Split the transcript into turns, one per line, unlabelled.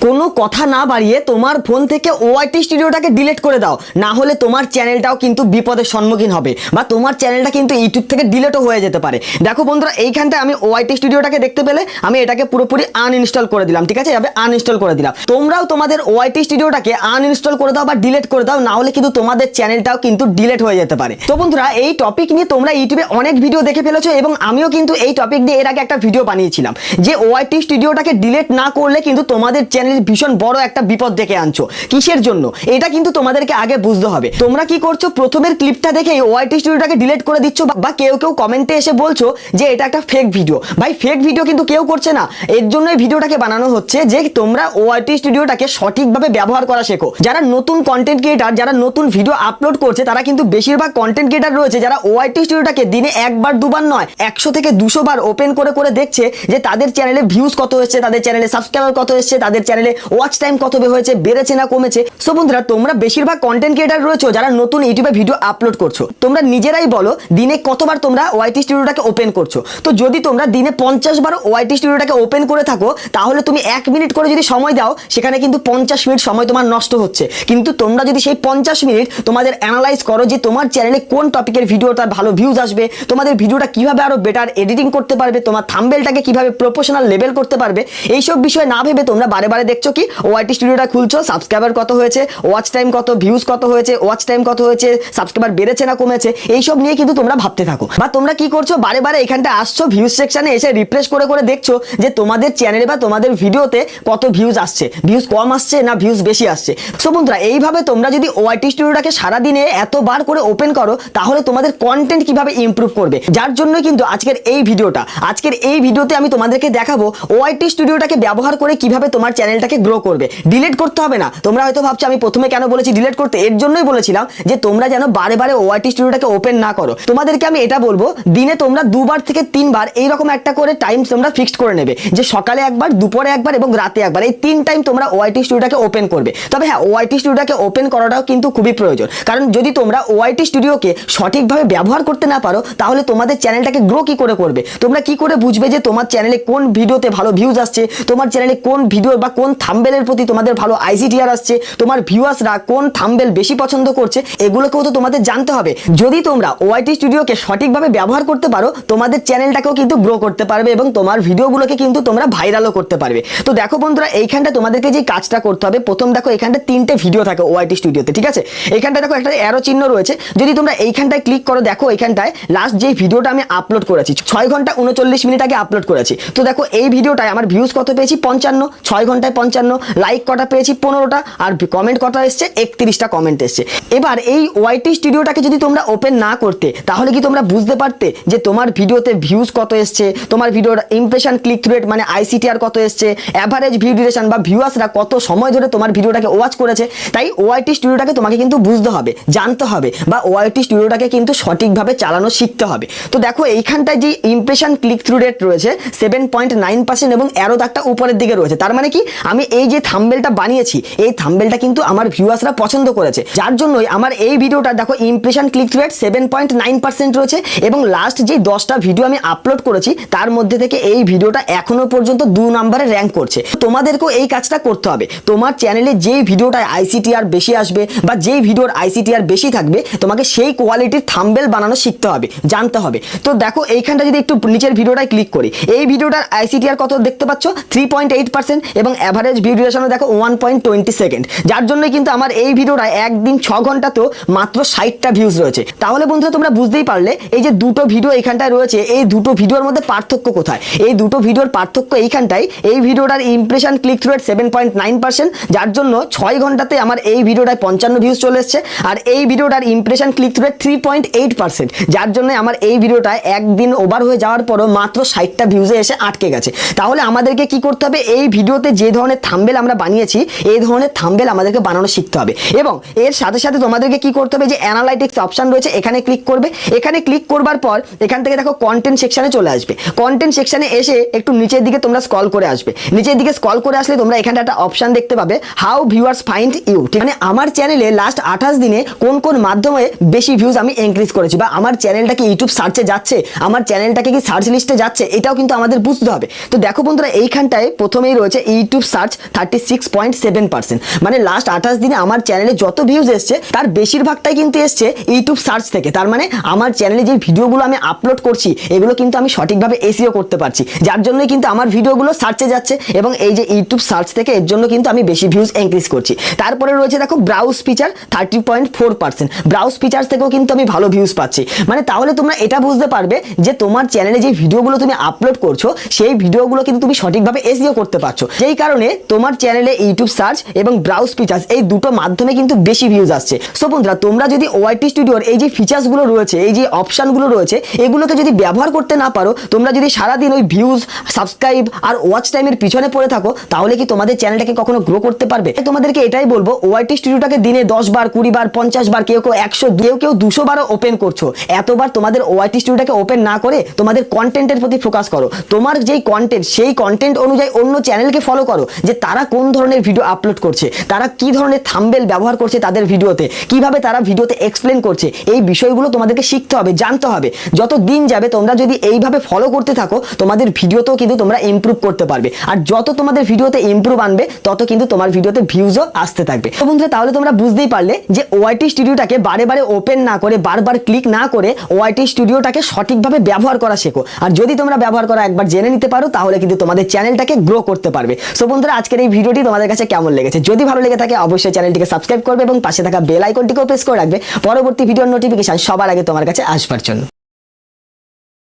কোনো কথা না বাড়িয়ে তোমার ফোন থেকে ওআইটি স্টুডিওটাকে ডিলিট করে দাও, না হলে তোমার চ্যানেলটাও কিন্তু বিপদের সম্মুখীন হবে বা তোমার চ্যানেলটা কিন্তু ইউটিউব থেকে ডিলিটও হয়ে যেতে পারে। দেখো বন্ধুরা, এইখানটায় আমি ওআইটি স্টুডিওটাকে দেখতে পেলে আমি এটাকে পুরোপুরি আনইনস্টল করে দিলাম। ঠিক আছে, আমি আনইনস্টল করে দিলাম। তোমরাও তোমাদের ওআইটি স্টুডিওটাকে আনইনস্টল করে দাও বা ডিলিট করে দাও, না হলে কিন্তু তোমাদের চ্যানেলটাও কিন্তু ডিলিট হয়ে যেতে পারে। তো বন্ধুরা, এই টপিক নিয়ে তোমরা ইউটিউবে অনেক ভিডিও দেখে ফেলেছো এবং আমিও কিন্তু এই টপিক নিয়ে এর আগে একটা ভিডিও বানিয়েছিলাম যে ওআইটি স্টুডিওটাকে ডিলিট না করলে কিন্তু তোমাদের চ্যানেল ভীষণ বড় একটা বিপদ ডেকে আনছো। কিসের জন্য এটা কিন্তু তোমাদেরকে আগে বুঝতে হবে। তোমরা কি করছো, প্রথমের ক্লিপটা দেখেই ওআইটি স্টুডিওটাকে ডিলিট করে দিচ্ছ বা কেউ কেউ কমেন্টে এসে বলছো যে এটা একটা ফেক ভিডিও। ভাই, ফেক ভিডিও কিন্তু কেউ করছে না, এর জন্য এই ভিডিওটাকে বানানো হচ্ছে যে তোমরা ওআইটি স্টুডিওটাকে সঠিকভাবে ব্যবহার করা শেখো। যারা নতুন কন্টেন্ট ক্রিয়েটার, যারা নতুন ভিডিও আপলোড করছে, তারা কিন্তু বেশিরভাগ কন্টেন্ট ক্রিয়েটার রয়েছে যারা ওআইটি স্টুডিওটাকে দিনে একবার দুবার নয় 100 থেকে 200 বার ওপেন করে করে দেখছে যে তাদের চ্যানেলে ভিউজ কত হচ্ছে, তাদের চ্যানেলে সাবস্ক্রাইবার কত হচ্ছে, তাদের চ্যানেলে ওয়াচ টাইম কত হয়েছে, বেড়েছে না কমেছে। সো বন্ধুরা, তোমরা বেশিরভাগ কন্টেন্ট ক্রিয়েটার রয়েছে যারা নতুন ইউটিউবে ভিডিও আপলোড করছো, তোমরা নিজেরাই বলো দিনে কতবার তোমরা ওআইটি স্টুডিওটাকে ওপেন করছো। তো যদি তোমরা দিনে 50 বার ওআইটি স্টুডিওটাকে ওপেন করে থাকো, তাহলে তুমি 1 মিনিট করে যদি সময় দাও, সেখানে কিন্তু 50 মিনিট সময় তোমার নষ্ট হচ্ছে। কিন্তু তোমরা যদি সেই 50 মিনিট তোমাদের অ্যানালাইজ করো যে তোমার চ্যানেলে কোন টপিকের ভিডিওটা ভালো ভিউজ আসবে, তোমাদের ভিডিওটা কিভাবে আরো বেটার এডিটিং করতে পারবে, তোমার থাম্বনেলটাকে কিভাবে প্রফেশনাল লেভেল করতে পারবে, এইসব বিষয় না ভেবে তোমরা বারে বারে দেখছো কি ওআইটি স্টুডিওটা খুলছো, সাবস্ক্রাইবার কত হয়েছে, ওয়াচ টাইম কত, ভিউজ কত হয়েছে, ওয়াচ টাইম কত হয়েছে, সাবস্ক্রাইবার বেড়েছে না কমেছে, এইসব নিয়ে কিন্তু তোমরা ভাবতে থাকো। বা তোমরা কি করছো, বারে বারে এখানটা আসছো, ভিউজ সেকশনে এসে রিফ্রেশ করে করে দেখছো যে তোমাদের চ্যানেলে বা তোমাদের ভিডিওতে কত ভিউজ আসছে, ভিউজ কম আসছে না ভিউজ বেশি আসছে। সো বন্ধুরা, এইভাবে তোমরা যদি ওআইটি স্টুডিওটাকে সারাদিনে এতবার করে ওপেন করো, তাহলে তোমাদের কন্টেন্ট কিভাবে ইমপ্রুভ করবে। যার জন্য কিন্তু আজকের এই ভিডিওতে আমি তোমাদেরকে দেখাবো ওআইটি স্টুডিওটাকে ব্যবহার করে কিভাবে তোমার চ্যানেলটাকে গ্রো করবে। ডিলিট করতে হবে না। তোমরা হয়তো ভাবছো আমি প্রথমে কেন বলেছি ডিলিট করতে, এর জন্যই বলেছিলাম যে তোমরা যেন বারে বারে ওআইটি স্টুডিওটাকে ওপেন না করো। তোমাদেরকে আমি এটা বলবো, দিনে তোমরা 2 বার থেকে 3 বার এইরকম একটা করে টাইম তোমরা ফিক্সড করে নেবে যে সকালে একবার, দুপুরে একবার এবং রাতে একবার, এই 3 টাইম তোমরা ওআইটি স্টুডিওটাকে ওপেন করবে। তবে হ্যাঁ, ওআইটি স্টুডিওটাকে ওপেন করাটাও কিন্তু খুবই প্রয়োজন, কারণ যদি তোমরা ওআইটি স্টুডিওকে সঠিকভাবে ব্যবহার করতে না পারো, তাহলে তোমাদের চ্যানেলটাকে গ্রো কি করে করবে। তোমরা কি করে বুঝবে যে তোমার চ্যানেলে কোন ভিডিওতে ভালো ভিউজ আসছে, তোমার চ্যানেলে কোন ভিডিও বা কোন থাম্বনেলের প্রতি তোমাদের ভালো আইসিটিআর আসছে, তোমার ভিউয়ার্সরা কোন থাম্বনেল বেশি পছন্দ করছে, এগুলোকেও তো তোমাদের জানতে হবে। যদি তোমরা ওআইটি স্টুডিওকে সঠিকভাবে ব্যবহার করতে পারো, তোমাদের চ্যানেলটাকেও কিন্তু গ্রো করতে পারবে এবং তোমার ভিডিওগুলোকে কিন্তু তোমরা ভাইরালও করতে পারবে। তো দেখো বন্ধুরা, এইখানটা তোমাদেরকে যে কাজটা করতে হবে, প্রথম দেখো এখানটা 3টে ভিডিও থাকে ওআইটি স্টুডিওতে। ঠিক আছে, এখানটা দেখো একটা অ্যারো চিহ্ন রয়েছে, যদি তোমরা এইখানটায় ক্লিক করো, দেখো এখানটায় লাস্ট যে ভিডিওটা আমি আপলোড করেছি 6 ঘন্টা 39 মিনিট আগে আপলোড করেছি। তো দেখো এই ভিডিওটায় আমার ভিউজ কত পেয়েছি 55, 6 ঘন্টায় 55, লাইক কটা পেয়েছি 15টা, আর কমেন্ট কটা এসছে 31টা কমেন্ট এসছে। এবার এই ওআইটি স্টুডিওটাকে যদি তোমরা ওপেন না করতে, তাহলে কি তোমরা বুঝতে পারতে যে তোমার ভিডিওতে ভিউজ কত এসছে, তোমার ভিডিওর ইমপ্রেশন ক্লিক থ্রু রেট মানে আইসিটিআর কত এসছে, অ্যাভারেজ ভিউ ডিউরেশন বা ভিউয়ার্সরা কত সময় ধরে তোমার ভিডিওটাকে ওয়াচ করেছে। তাই ওআইটি স্টুডিওটাকে তোমাকে কিন্তু বুঝতে হবে, জানতে হবে বা ওআইটি স্টুডিওটাকে কিন্তু সঠিকভাবে চালানো শিখতে হবে। তো দেখো এইখানটায় যে ইমপ্রেশন ক্লিক থ্রু রেট রয়েছে 7.9% এবং অ্যারো দাগটা উপরের দিকে রয়েছে, তার মানে কি আমি এই যে থাম্বনেলটা বানিয়েছি, এই থাম্বনেলটা কিন্তু আমার ভিউয়ার্সরা পছন্দ করেছে, যার জন্যই আমার এই ভিডিওটা দেখো ইমপ্রেশন ক্লিক থ্রু রেট 7.9% রয়েছে এবং লাস্ট যে 10টা ভিডিও আমি আপলোড করেছি তার মধ্যে থেকে এই ভিডিওটা এখনো পর্যন্ত 2 নম্বরে র্যাঙ্ক করছে। তোমাদেরকেও এই কাজটা করতে হবে। তোমার চ্যানেলে যেই ভিডিওটায় আইসিটিআর বেশি আসবে বা যেই ভিডিওর আইসিটিআর বেশি থাকবে, তোমাকে সেই কোয়ালিটির থাম্বনেল বানানো শিখতে হবে, জানতে হবে। তো দেখো এইখানটা যদি একটু নিচের ভিডিওটায় ক্লিক করি, এই ভিডিওটার আইসিটিআর কত দেখতে পাচ্ছ 3.8% এবং অ্যাভারেজ ভিউ ডিউরেশনও দেখো 1.20 সেকেন্ড, যার জন্য কিন্তু আমার এই ভিডিওটা একদিন 6 ঘন্টাতেও মাত্র 60টা ভিউজ রয়েছে। তাহলে বন্ধুরা, তোমরা বুঝতেই পারলে এই যে দুটো ভিডিও এখানটায় রয়েছে, এই দুটো ভিডিওর মধ্যে পার্থক্য কোথায়। এই দুটো ভিডিওর পার্থক্য এইখানটাই, এই ভিডিওটার ইমপ্রেশন ক্লিক থ্রু রেট 7.9%, যার জন্য 6 ঘন্টাতে আমার এই ভিডিওটায় 55 ভিউজ চলে এসছে, আর এই ভিডিওটার ইমপ্রেশন ক্লিক থ্রু রেট 3.8%, যার জন্য আমার এই ভিডিওটায় একদিন ওভার হয়ে যাওয়ার পরও মাত্র 60টা ভিউজে এসে আটকে গেছে। তাহলে আমাদেরকে কি করতে হবে, এই ভিডিওতে যে ধরনের থাম্বনেল আমরা বানিয়েছি, এই ধরনের থাম্বনেল আমাদেরকে বানানো শিখতে হবে। এবং এর সাথে সাথে তোমাদেরকে কি করতে হবে, যে অ্যানালাইটিক্স অপশন রয়েছে, এখানে ক্লিক করবে। এখানে ক্লিক করবার পর এখান থেকে দেখো কন্টেন্ট সেকশনে চলে আসবে। কন্টেন্ট সেকশনে এসে একটু নিচের দিকে তোমরা স্ক্রল করে আসবে। নিচের দিকে স্ক্রল করে আসলে তোমরা এখানটা একটা অপশন দেখতে পাবে, হাউ ভিউয়ার্স ফাইন্ড ইউ। মানে আমার চ্যানেলে লাস্ট 28 দিনে কোন কোন মাধ্যমে বেশি ভিউজ আমি ইনক্রিজ করেছি, বা আমার চ্যানেলটাকে ইউটিউব সার্চে যাচ্ছে, আমার চ্যানেলটাকে কি সার্চ লিস্টে যাচ্ছে, এটাও কিন্তু আমাদের বুঝতে হবে। তো দেখো বন্ধুরা, এইখানটায় প্রথমেই রয়েছে ইউটিউব সার্চ 36.7%। মানে লাস্ট 28 দিনে আমার চ্যানেলে যত ভিউজ এসছে তার বেশিরভাগটাই কিন্তু এসছে ইউটিউব সার্চ থেকে। তার মানে আমার চ্যানেলে যে ভিডিওগুলো আমি আপলোড করছি এগুলো কিন্তু আমি সঠিকভাবে এসইও করতে পারছি, যার জন্যই কিন্তু আমার ভিডিওগুলো সার্চে যাচ্ছে এবং এই যে ইউটিউব সার্চ থেকে এর জন্য কিন্তু আমি বেশি ভিউজ ইনক্রিজ করছি। তারপরে রয়েছে দেখো ব্রাউজ ফিচার 30.4%। ব্রাউজ ফিচার থেকেও কিন্তু আমি ভালো ভিউজ পাচ্ছি। মানে তাহলে তোমরা এটা বুঝতে পারবে যে তোমার চ্যানেলে যে ভিডিওগুলো তুমি আপলোড করছো সেই ভিডিওগুলো কিন্তু তুমি সঠিকভাবে এসইও করতে পারছো, যেই কারণে তোমার চ্যানেলে ইউটিউব সার্চ এবং ব্রাউজ ফিচার্স এই দুটো মাধ্যমে কিন্তু বেশি ভিউজ আসছে। সো বন্ধুরা, তোমরা যদি ওআইটি স্টুডিওর এই যে ফিচার্সগুলো রয়েছে, এই যে অপশনগুলো রয়েছে, এগুলোকে যদি ব্যবহার করতে না পারো, তোমরা যদি সারাদিন ওই ভিউজ, সাবস্ক্রাইব আর ওয়াচ টাইমের পিছনে পড়ে থাকো, তাহলে কি তোমাদের চ্যানেলটাকে কখনো গ্রো করতে পারবে? তোমাদেরকে এটাই বলবো, ওআইটি স্টুডিওটাকে দিনে 10 বার, 20 বার, 50 বার, কেউ 100, কেউ 200 বারও ওপেন করছো। এতবার তোমাদের ওআইটি স্টুডিওটাকে ওপেন না করে তোমাদের কন্টেন্টের প্রতি ফোকাস করো। তোমার যেই কন্টেন্ট, সেই কন্টেন্ট অনুযায়ী অন্য চ্যানেলকে ফলো করো যে তারা কোন ধরনের ভিডিও আপলোড করছে, তারা কি ধরনের থাম্বনেল ব্যবহার করছে তাদের ভিডিওতে, কিভাবে তারা ভিডিওতে এক্সপ্লেন করছে। এই বিষয়গুলো তোমাদেরকে শিখতে হবে, জানতে হবে। যত দিন যাবে তোমরা যদি এইভাবে ফলো করতে থাকো, তোমাদের ভিডিওতেও কিন্তু তোমরা ইমপ্রুভ করতে পারবে। আর যত তোমাদের ভিডিওতে ইমপ্রুভ আনবে, তত কিন্তু তোমার ভিডিওতে ভিউজও আসতে থাকবে। তো বন্ধুরা, তাহলে তোমরা বুঝতেই পারলে যে ওআইটি স্টুডিওটাকে বারে বারে ওপেন না করে, বারবার ক্লিক না করে ওআইটি স্টুডিওটাকে সঠিকভাবে ব্যবহার করা শেখো। আর যদি তোমরা ব্যবহার করা একবার জেনে নিতে পারো, তাহলে কিন্তু তোমাদের চ্যানেলটাকে গ্রো করতে পারবে। সো বন্ধুরা, আজকের এই ভিডিওটি তোমাদের কাছে কেমন লেগেছে? যদি ভালো লেগে থাকে অবশ্যই চ্যানেলটিকে সাবস্ক্রাইব করবে এবং পাশে থাকা বেল আইকনটিকেও প্রেস করে রাখবে পরবর্তী ভিডিওর নোটিফিকেশন সবার আগে তোমার কাছে আসবার জন্য।